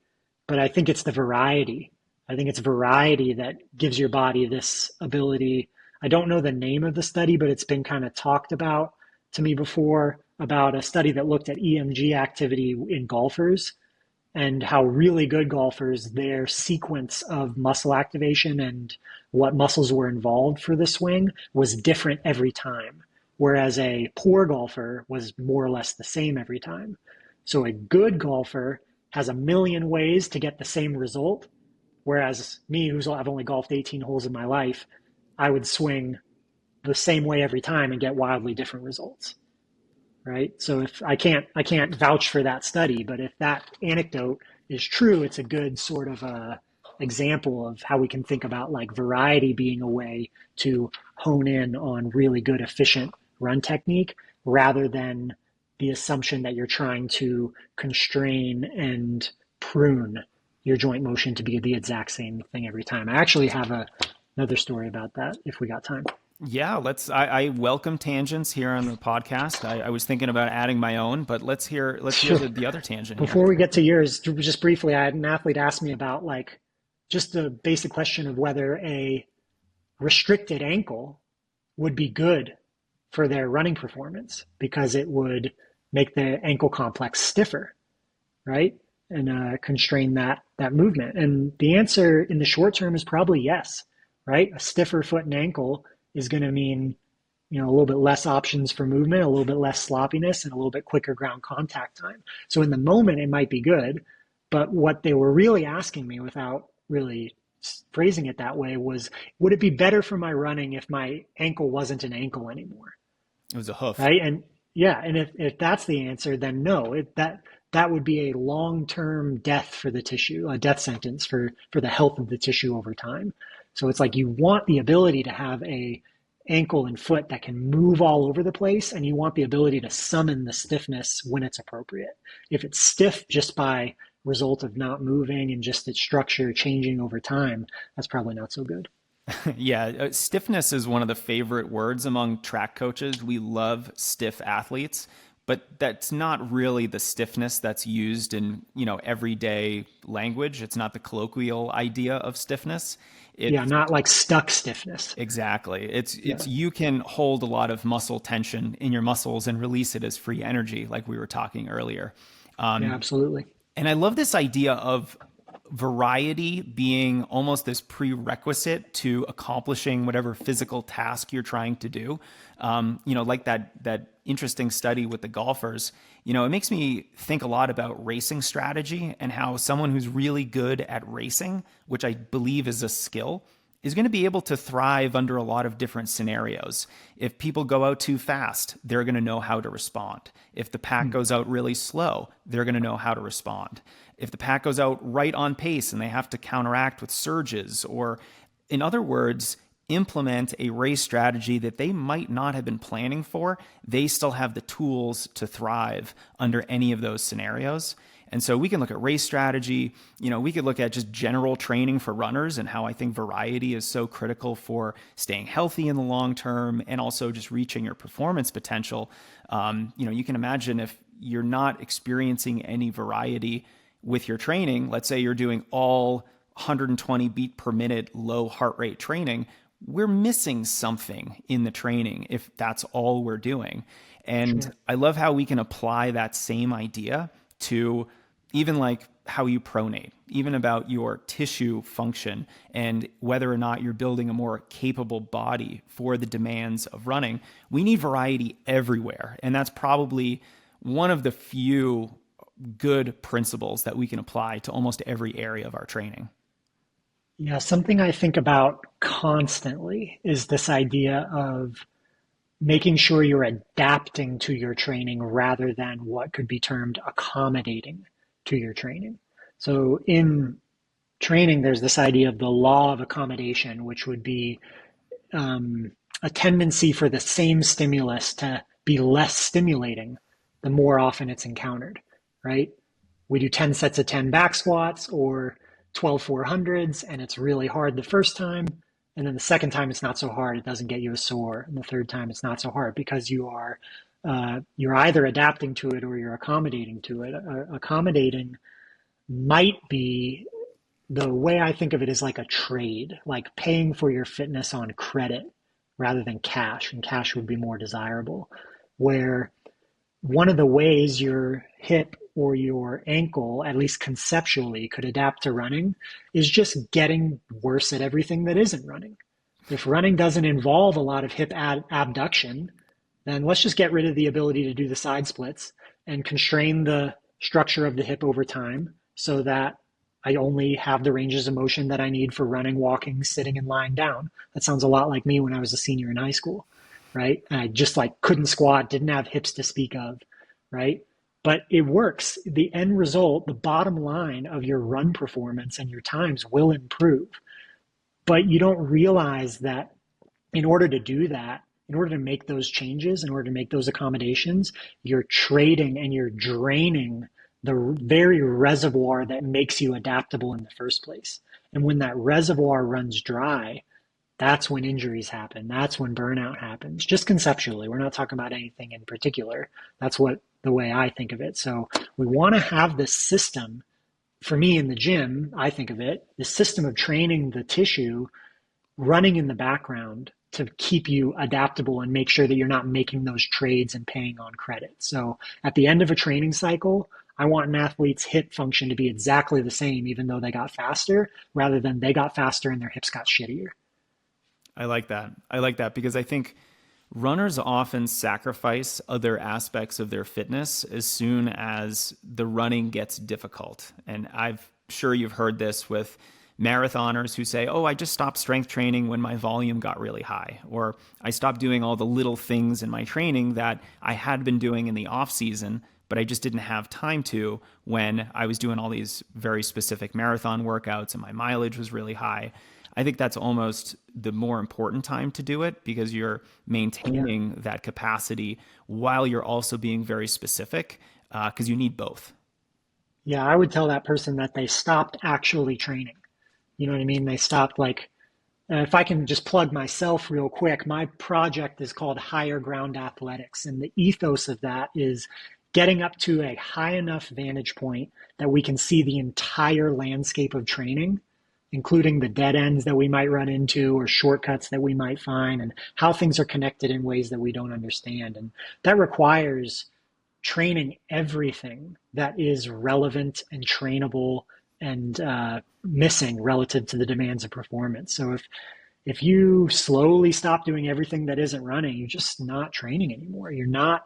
But I think it's the variety. I think it's variety that gives your body this ability. I don't know the name of the study, but it's been kind of talked about to me before, about a study that looked at EMG activity in golfers and how really good golfers, their sequence of muscle activation and what muscles were involved for the swing was different every time. Whereas a poor golfer was more or less the same every time. So a good golfer has a million ways to get the same result. Whereas me, I've only golfed 18 holes in my life, I would swing the same way every time and get wildly different results. Right? So if I can't vouch for that study, but if that anecdote is true, it's a good sort of a example of how we can think about like variety being a way to hone in on really good, efficient run technique rather than the assumption that you're trying to constrain and prune your joint motion to be the exact same thing every time. I actually have another story about that if we got time. Yeah, I welcome tangents here on the podcast. I was thinking about adding my own, but let's hear the other tangent here. Before we get to yours, just briefly, I had an athlete ask me about like just the basic question of whether a restricted ankle would be good for their running performance because it would make the ankle complex stiffer, right? And constrain that movement. And the answer in the short term is probably yes, right? A stiffer foot and ankle is going to mean, a little bit less options for movement, a little bit less sloppiness, and a little bit quicker ground contact time. So in the moment, it might be good, but what they were really asking me without really phrasing it that way was, would it be better for my running if my ankle wasn't an ankle anymore? It was a hoof. Right? And yeah, and if that's the answer, then no, that would be a long-term death for the tissue, a death sentence for the health of the tissue over time. So it's like you want the ability to have a ankle and foot that can move all over the place, and you want the ability to summon the stiffness when it's appropriate. If it's stiff just by result of not moving and just its structure changing over time, that's probably not so good. Yeah, stiffness is one of the favorite words among track coaches. We love stiff athletes, but that's not really the stiffness that's used in, everyday language. It's not the colloquial idea of stiffness. Not like stuck stiffness. Exactly. It's you can hold a lot of muscle tension in your muscles and release it as free energy, like we were talking earlier. Yeah, absolutely. And I love this idea of variety being almost this prerequisite to accomplishing whatever physical task you're trying to do. Like that interesting study with the golfers, it makes me think a lot about racing strategy and how someone who's really good at racing, which I believe is a skill, is going to be able to thrive under a lot of different scenarios. If people go out too fast, they're going to know how to respond. If the pack goes out really slow, they're going to know how to respond. If the pack goes out right on pace and they have to counteract with surges, or in other words, implement a race strategy that they might not have been planning for, they still have the tools to thrive under any of those scenarios. And so we can look at race strategy, we could look at just general training for runners and how I think variety is so critical for staying healthy in the long term and also just reaching your performance potential. You can imagine if you're not experiencing any variety with your training, let's say you're doing all 120 beat per minute low heart rate training, we're missing something in the training if that's all we're doing. And sure. I love how we can apply that same idea to even like how you pronate, even about your tissue function and whether or not you're building a more capable body for the demands of running. We need variety everywhere. And that's probably one of the few good principles that we can apply to almost every area of our training. Yeah, something I think about constantly is this idea of making sure you're adapting to your training rather than what could be termed accommodating to your training. So in training, there's this idea of the law of accommodation, which would be a tendency for the same stimulus to be less stimulating the more often it's encountered, right? We do 10 sets of 10 back squats or 12 400s, and it's really hard the first time. And then the second time it's not so hard, it doesn't get you as sore. And the third time it's not so hard because you're either adapting to it or you're accommodating to it. Accommodating might be the way I think of it is like a trade, like paying for your fitness on credit rather than cash, and cash would be more desirable. Where one of the ways your hip or your ankle, at least conceptually, could adapt to running is just getting worse at everything that isn't running. If running doesn't involve a lot of hip abduction, then let's just get rid of the ability to do the side splits and constrain the structure of the hip over time so that I only have the ranges of motion that I need for running, walking, sitting, and lying down. That sounds a lot like me when I was a senior in high school, right? And I just like couldn't squat, didn't have hips to speak of, right? But it works. The end result, the bottom line of your run performance and your times will improve. But you don't realize that in order to do that, in order to make those changes, in order to make those accommodations, you're trading and you're draining the very reservoir that makes you adaptable in the first place. And when that reservoir runs dry, that's when injuries happen. That's when burnout happens. Just conceptually, we're not talking about anything in particular. That's what the way I think of it. So we want to have this system. For me in the gym, I think of it, the system of training the tissue running in the background to keep you adaptable and make sure that you're not making those trades and paying on credit. So at the end of a training cycle, I want an athlete's hip function to be exactly the same, even though they got faster, rather than they got faster and their hips got shittier. I like that. I like that because I think runners often sacrifice other aspects of their fitness as soon as the running gets difficult. And I'm sure you've heard this with marathoners who say, oh, I just stopped strength training when my volume got really high, or I stopped doing all the little things in my training that I had been doing in the off season, but I just didn't have time to when I was doing all these very specific marathon workouts and my mileage was really high. I think that's almost the more important time to do it because you're maintaining that capacity while you're also being very specific because you need both. Yeah, I would tell that person that they stopped actually training. You know what I mean? They stopped like, if I can just plug myself real quick, my project is called Higher Ground Athletics. And the ethos of that is getting up to a high enough vantage point that we can see the entire landscape of training, including the dead ends that we might run into or shortcuts that we might find and how things are connected in ways that we don't understand. And that requires training everything that is relevant and trainable and missing relative to the demands of performance. So if you slowly stop doing everything that isn't running, you're just not training anymore. You're not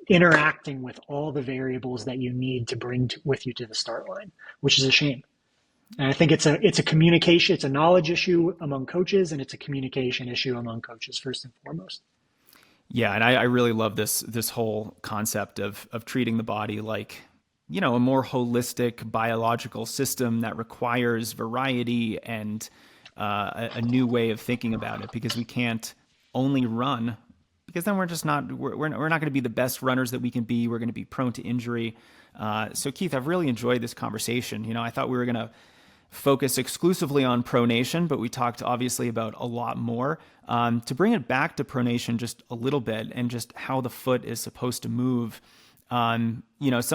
interacting with all the variables that you need to bring with you to the start line, which is a shame. And I think it's a communication, it's a knowledge issue among coaches, and it's a communication issue among coaches first and foremost. Yeah, and I really love this whole concept of treating the body like, a more holistic biological system that requires variety and a new way of thinking about it because we can't only run because then we're not going to be the best runners that we can be. We're going to be prone to injury. So Keith, I've really enjoyed this conversation. I thought we were going to focus exclusively on pronation, but we talked obviously about a lot more. To bring it back to pronation just a little bit and just how the foot is supposed to move. Some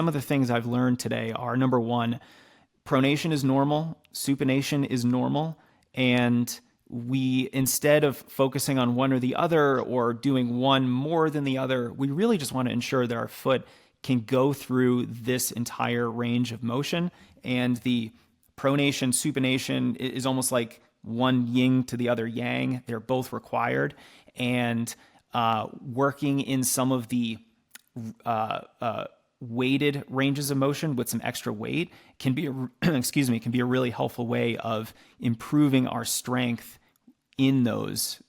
of the things I've learned today are number one, pronation is normal, supination is normal, and we, instead of focusing on one or the other or doing one more than the other, we really just want to ensure that our foot can go through this entire range of motion. And the pronation, supination is almost like one yin to the other yang. They're both required. And working in some of the weighted ranges of motion with some extra weight can be can be a really helpful way of improving our strength in those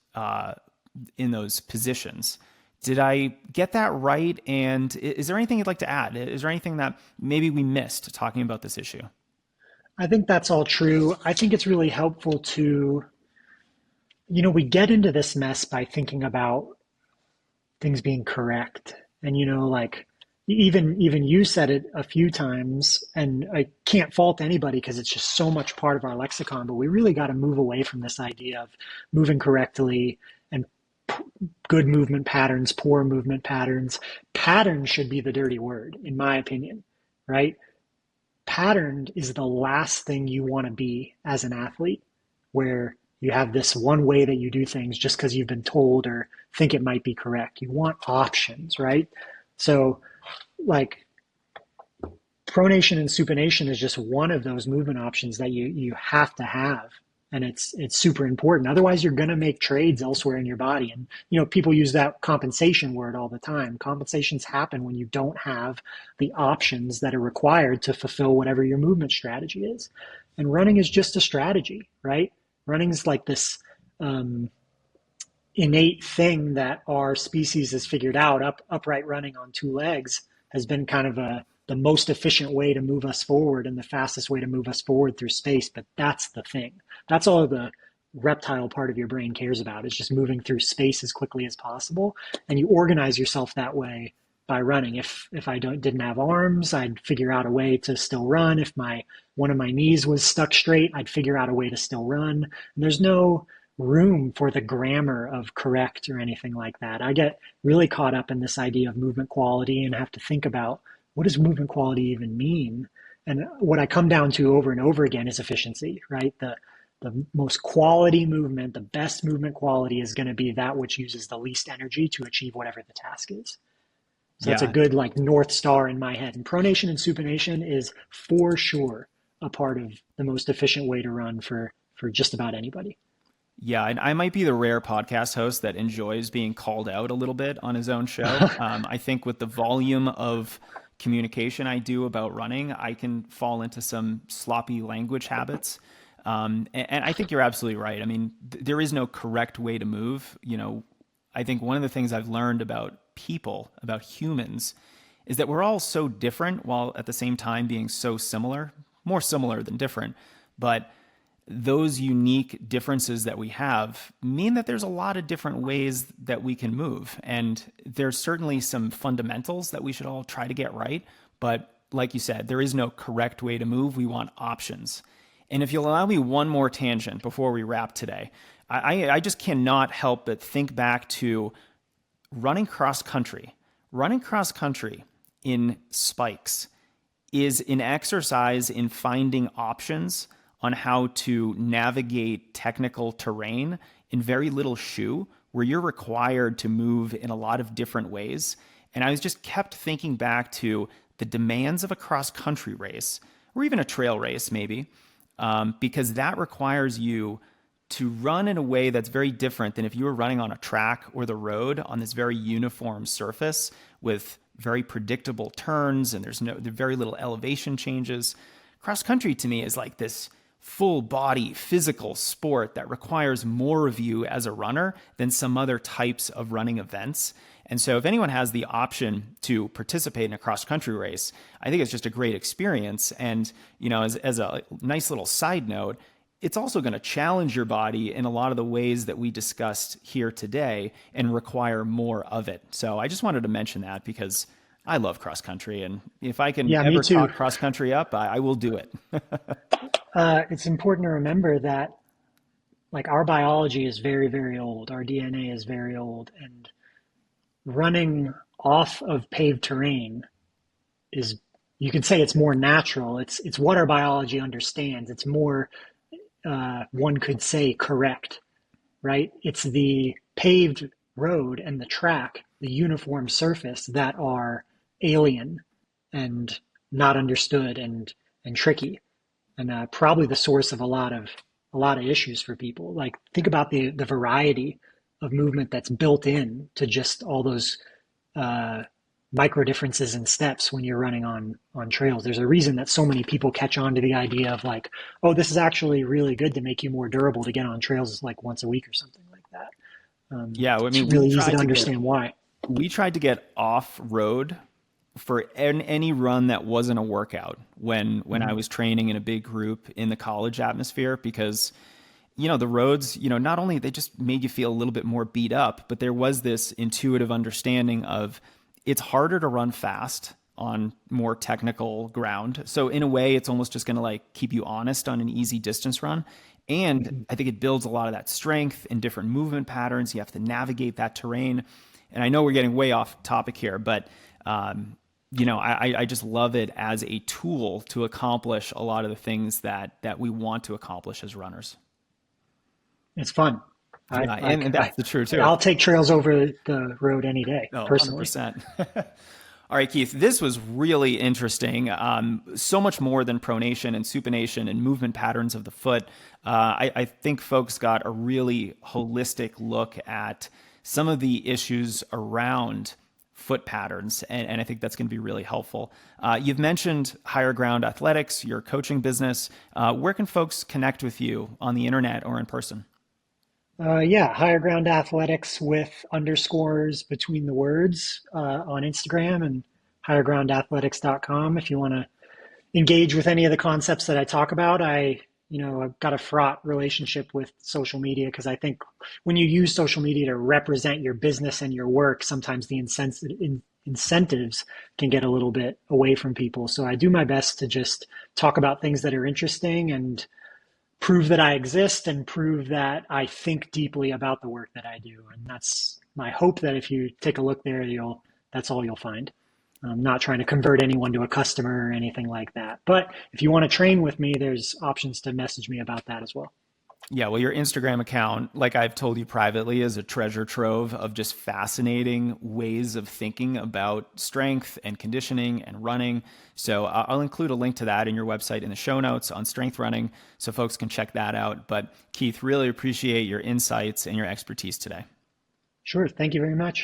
positions. Did I get that right? And is there anything you'd like to add? Is there anything that maybe we missed talking about this issue? I think that's all true. I think it's really helpful to, we get into this mess by thinking about things being correct. And, like even you said it a few times, and I can't fault anybody because it's just so much part of our lexicon, but we really got to move away from this idea of moving correctly and good movement patterns, poor movement patterns. Pattern should be the dirty word, in my opinion, right? Patterned is the last thing you want to be as an athlete, where you have this one way that you do things just because you've been told or think it might be correct. You want options, right? So like pronation and supination is just one of those movement options that you have to have. And it's super important. Otherwise, you're going to make trades elsewhere in your body. And, people use that compensation word all the time. Compensations happen when you don't have the options that are required to fulfill whatever your movement strategy is. And running is just a strategy, right? Running is like this innate thing that our species has figured out. Upright running on two legs has been kind of the most efficient way to move us forward and the fastest way to move us forward through space. But that's the thing. That's all the reptile part of your brain cares about. It's just moving through space as quickly as possible. And you organize yourself that way by running. If I didn't have arms, I'd figure out a way to still run. If one of my knees was stuck straight, I'd figure out a way to still run. And there's no room for the grammar of correct or anything like that. I get really caught up in this idea of movement quality and have to think about, what does movement quality even mean? And what I come down to over and over again is efficiency, right? The most quality movement, the best movement quality is going to be that which uses the least energy to achieve whatever the task is. So that's a Yeah. good like North Star in my head. And pronation and supination is for sure a part of the most efficient way to run for just about anybody. Yeah, and I might be the rare podcast host that enjoys being called out a little bit on his own show. I think with the volume of communication I do about running, I can fall into some sloppy language habits. And I think you're absolutely right. I mean, there is no correct way to move. I think one of the things I've learned about people, about humans, is that we're all so different while at the same time being so similar, more similar than different. But those unique differences that we have mean that there's a lot of different ways that we can move. And there's certainly some fundamentals that we should all try to get right. But like you said, there is no correct way to move. We want options. And if you'll allow me one more tangent before we wrap today, I just cannot help but think back to running cross country. Running cross country in spikes is an exercise in finding options on how to navigate technical terrain in very little shoe, where you're required to move in a lot of different ways. And I was just kept thinking back to the demands of a cross country race, or even a trail race maybe, because that requires you to run in a way that's very different than if you were running on a track or the road on this very uniform surface with very predictable turns, and there's very little elevation changes. Cross country to me is like this full body physical sport that requires more of you as a runner than some other types of running events. And so if anyone has the option to participate in a cross country race, I think it's just a great experience. And, as a nice little side note, it's also going to challenge your body in a lot of the ways that we discussed here today and require more of it. So I just wanted to mention that because I love cross country. And if I can ever talk cross country up, I will do it. It's important to remember that like our biology is very, very old. Our DNA is very old. And running off of paved terrain is, you could say it's more natural. It's what our biology understands. It's more, one could say, correct, right? It's the paved road and the track, the uniform surface that are alien and not understood and tricky, and probably the source of a lot of issues for people. Like think about the variety of movement that's built in to just all those uh, micro differences in steps when you're running on trails. There's a reason that so many people catch on to the idea of like, oh, this is actually really good to make you more durable to get on trails like once a week or something like that. Yeah, I It's mean, we really easy tried to to get understand why. we tried to get off road for any run that wasn't a workout when I Mm-hmm. was training in a big group in the college atmosphere because the roads, not only they just made you feel a little bit more beat up, but there was this intuitive understanding of it's harder to run fast on more technical ground. So in a way, it's almost just going to like keep you honest on an easy distance run. And Mm-hmm. I think it builds a lot of that strength and different movement patterns. You have to navigate that terrain. And I know we're getting way off topic here, but I just love it as a tool to accomplish a lot of the things that we want to accomplish as runners. It's fun. I Yeah, like and that's the truth too. I'll take trails over the road any day, Oh, personally. 100%. All right, Keith, this was really interesting. So much more than pronation and supination and movement patterns of the foot. I think folks got a really holistic look at some of the issues around foot patterns, and I think that's going to be really helpful. You've mentioned Higher Ground Athletics, your coaching business. Where can folks connect with you on the internet or in person? Yeah, Higher Ground Athletics with underscores between the words on Instagram, and highergroundathletics.com if you want to engage with any of the concepts that I talk about. I've got a fraught relationship with social media because I think when you use social media to represent your business and your work, sometimes the incentives can get a little bit away from people. So I do my best to just talk about things that are interesting and prove that I exist and prove that I think deeply about the work that I do. And that's my hope, that if you take a look there, that's all you'll find. I'm not trying to convert anyone to a customer or anything like that. But if you want to train with me, there's options to message me about that as well. Yeah, well, your Instagram account, like I've told you privately, is a treasure trove of just fascinating ways of thinking about strength and conditioning and running. So I'll include a link to that in your website in the show notes on strength running so folks can check that out. But Keith, really appreciate your insights and your expertise today. Sure. Thank you very much.